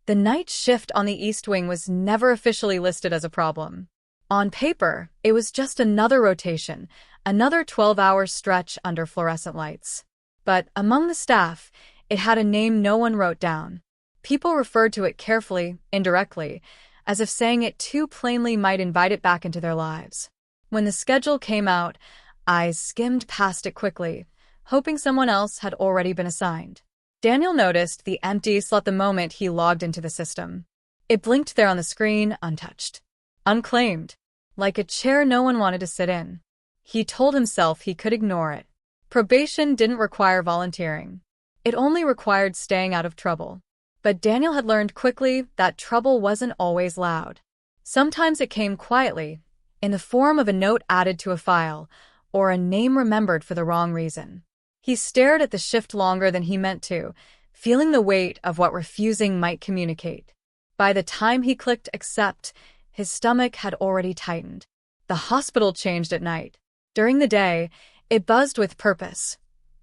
The night shift on the East Wing was never officially listed as a problem. On paper, it was just another rotation, another 12-hour stretch under fluorescent lights. But among the staff, it had a name no one wrote down. People referred to it carefully, indirectly, as if saying it too plainly might invite it back into their lives. When the schedule came out, eyes skimmed past it quickly, hoping someone else had already been assigned. Daniel noticed the empty slot the moment he logged into the system. It blinked there on the screen, untouched. Unclaimed. Like a chair no one wanted to sit in. He told himself he could ignore it. Probation didn't require volunteering. It only required staying out of trouble. But Daniel had learned quickly that trouble wasn't always loud. Sometimes it came quietly, in the form of a note added to a file, or a name remembered for the wrong reason. He stared at the shift longer than he meant to, feeling the weight of what refusing might communicate. By the time he clicked accept, his stomach had already tightened. The hospital changed at night. During the day, it buzzed with purpose.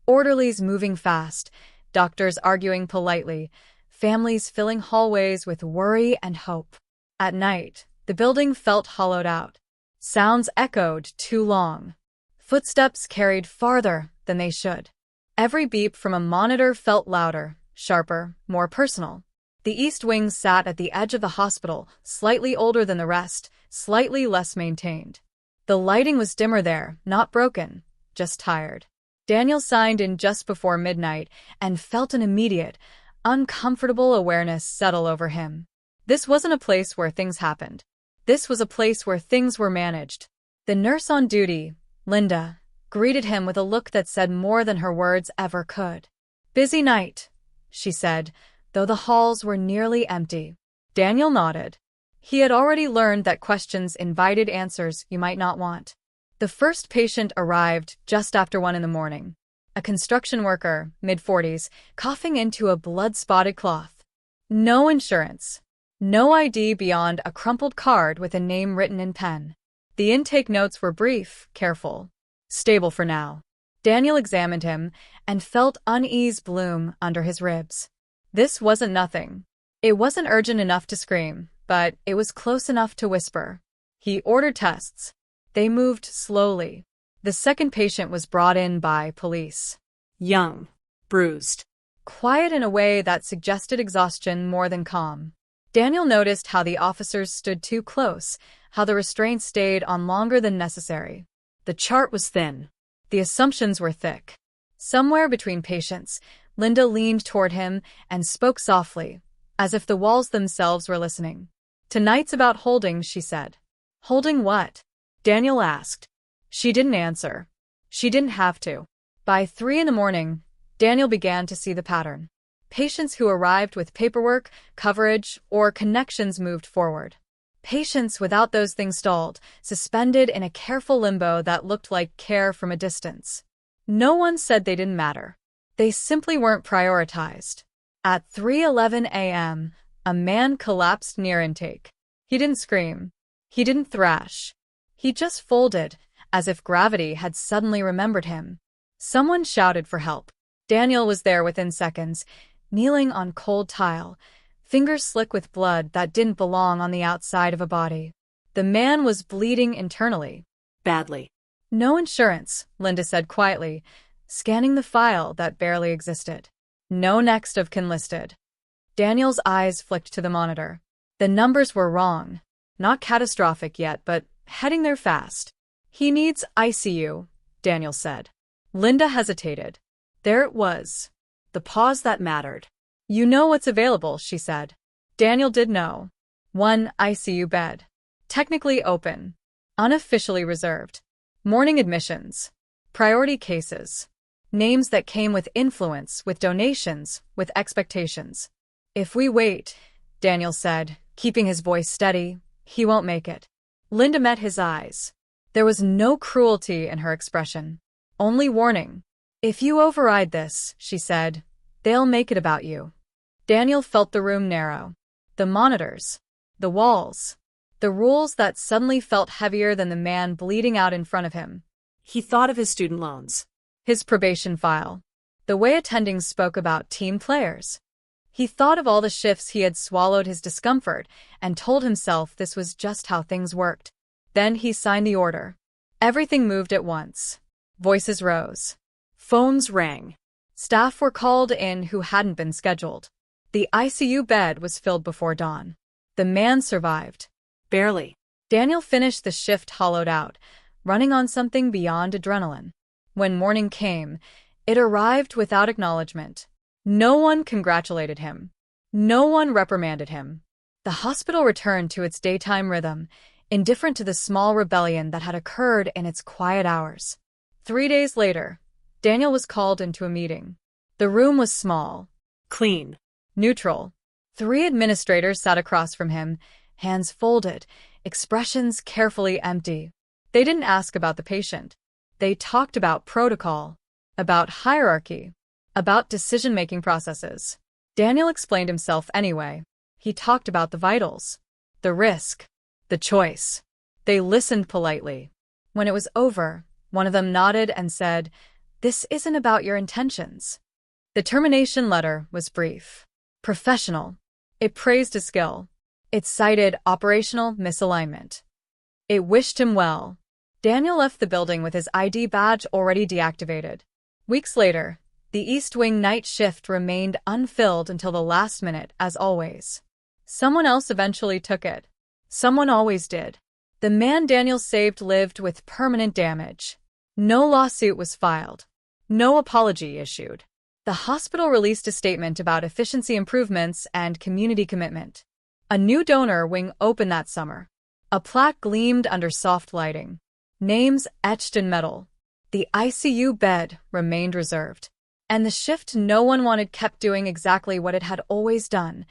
Orderlies moving fast, doctors arguing politely, families filling hallways with worry and hope. At night, the building felt hollowed out. Sounds echoed too long. Footsteps carried farther than they should. Every beep from a monitor felt louder, sharper, more personal. The East Wing sat at the edge of the hospital, slightly older than the rest, slightly less maintained. The lighting was dimmer there, not broken, just tired. Daniel signed in just before midnight and felt an immediate, uncomfortable awareness settle over him. This wasn't a place where things happened. This was a place where things were managed. The nurse on duty, Linda, greeted him with a look that said more than her words ever could. "Busy night," she said, though the halls were nearly empty. Daniel nodded. He had already learned that questions invited answers you might not want. The first patient arrived just after 1 in the morning. A construction worker, mid-40s, coughing into a blood-spotted cloth. No insurance. No ID beyond a crumpled card with a name written in pen. The intake notes were brief, careful. Stable for now. Daniel examined him and felt unease bloom under his ribs. This wasn't nothing. It wasn't urgent enough to scream, but it was close enough to whisper. He ordered tests. They moved slowly. The second patient was brought in by police. Young. Bruised. Quiet in a way that suggested exhaustion more than calm. Daniel noticed how the officers stood too close, how the restraint stayed on longer than necessary. The chart was thin. The assumptions were thick. Somewhere between patients, Linda leaned toward him and spoke softly, as if the walls themselves were listening. "Tonight's about holding," she said. "Holding what?" Daniel asked. She didn't answer. She didn't have to. By 3 in the morning, Daniel began to see the pattern. Patients who arrived with paperwork, coverage, or connections moved forward. Patients without those things stalled, suspended in a careful limbo that looked like care from a distance. No one said they didn't matter. They simply weren't prioritized. At 3:11 a.m., a man collapsed near intake. He didn't scream. He didn't thrash. He just folded, as if gravity had suddenly remembered him. Someone shouted for help. Daniel was there within seconds, kneeling on cold tile, fingers slick with blood that didn't belong on the outside of a body. The man was bleeding internally. Badly. "No insurance," Linda said quietly, scanning the file that barely existed. "No next of kin listed." Daniel's eyes flicked to the monitor. The numbers were wrong. Not catastrophic yet, but heading there fast. "He needs ICU," Daniel said. Linda hesitated. There it was. The pause that mattered. "You know what's available," she said. Daniel did know. 1 ICU bed. Technically open. Unofficially reserved. Morning admissions. Priority cases. Names that came with influence, with donations, with expectations. "If we wait," Daniel said, keeping his voice steady, "he won't make it." Linda met his eyes. There was no cruelty in her expression. Only warning. "If you override this," she said, "they'll make it about you." Daniel felt the room narrow. The monitors. The walls. The rules that suddenly felt heavier than the man bleeding out in front of him. He thought of his student loans. His probation file. The way attendings spoke about team players. He thought of all the shifts he had swallowed his discomfort and told himself this was just how things worked. Then he signed the order. Everything moved at once. Voices rose. Phones rang. Staff were called in who hadn't been scheduled. The ICU bed was filled before dawn. The man survived. Barely. Daniel finished the shift hollowed out, running on something beyond adrenaline. When morning came, it arrived without acknowledgement. No one congratulated him. No one reprimanded him. The hospital returned to its daytime rhythm, indifferent to the small rebellion that had occurred in its quiet hours. 3 days later, Daniel was called into a meeting. The room was small, clean, neutral. 3 administrators sat across from him, hands folded, expressions carefully empty. They didn't ask about the patient. They talked about protocol, about hierarchy, about decision-making processes. Daniel explained himself anyway. He talked about the vitals, the risk, the choice. They listened politely. When it was over, one of them nodded and said, "This isn't about your intentions." The termination letter was brief, professional. It praised his skill. It cited operational misalignment. It wished him well. Daniel left the building with his ID badge already deactivated. Weeks later, the East Wing night shift remained unfilled until the last minute, as always. Someone else eventually took it. Someone always did. The man Daniel saved lived with permanent damage. No lawsuit was filed. No apology issued. The hospital released a statement about efficiency improvements and community commitment. A new donor wing opened that summer. A plaque gleamed under soft lighting. Names etched in metal. The ICU bed remained reserved. And the shift no one wanted kept doing exactly what it had always done,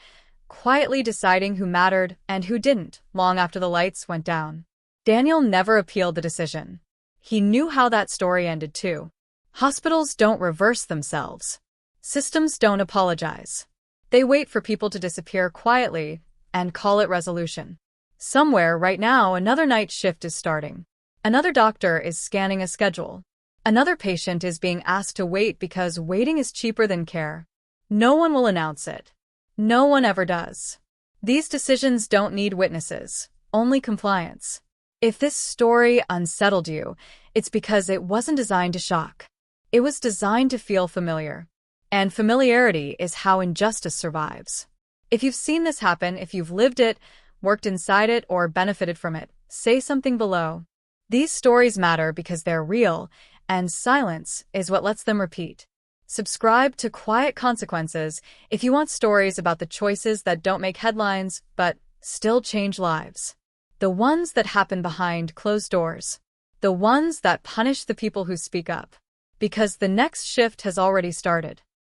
quietly deciding who mattered and who didn't long after the lights went down. Daniel never appealed the decision. He knew how that story ended too. Hospitals don't reverse themselves. Systems don't apologize. They wait for people to disappear quietly and call it resolution. Somewhere right now, another night shift is starting. Another doctor is scanning a schedule. Another patient is being asked to wait because waiting is cheaper than care. No one will announce it. No one ever does. These decisions don't need witnesses, only compliance. If this story unsettled you, it's because it wasn't designed to shock. It was designed to feel familiar. And familiarity is how injustice survives. If you've seen this happen, if you've lived it, worked inside it, or benefited from it, say something below. These stories matter because they're real, and silence is what lets them repeat. Subscribe to Quiet Consequences if you want stories about the choices that don't make headlines but still change lives. The ones that happen behind closed doors. The ones that punish the people who speak up. Because the next shift has already started.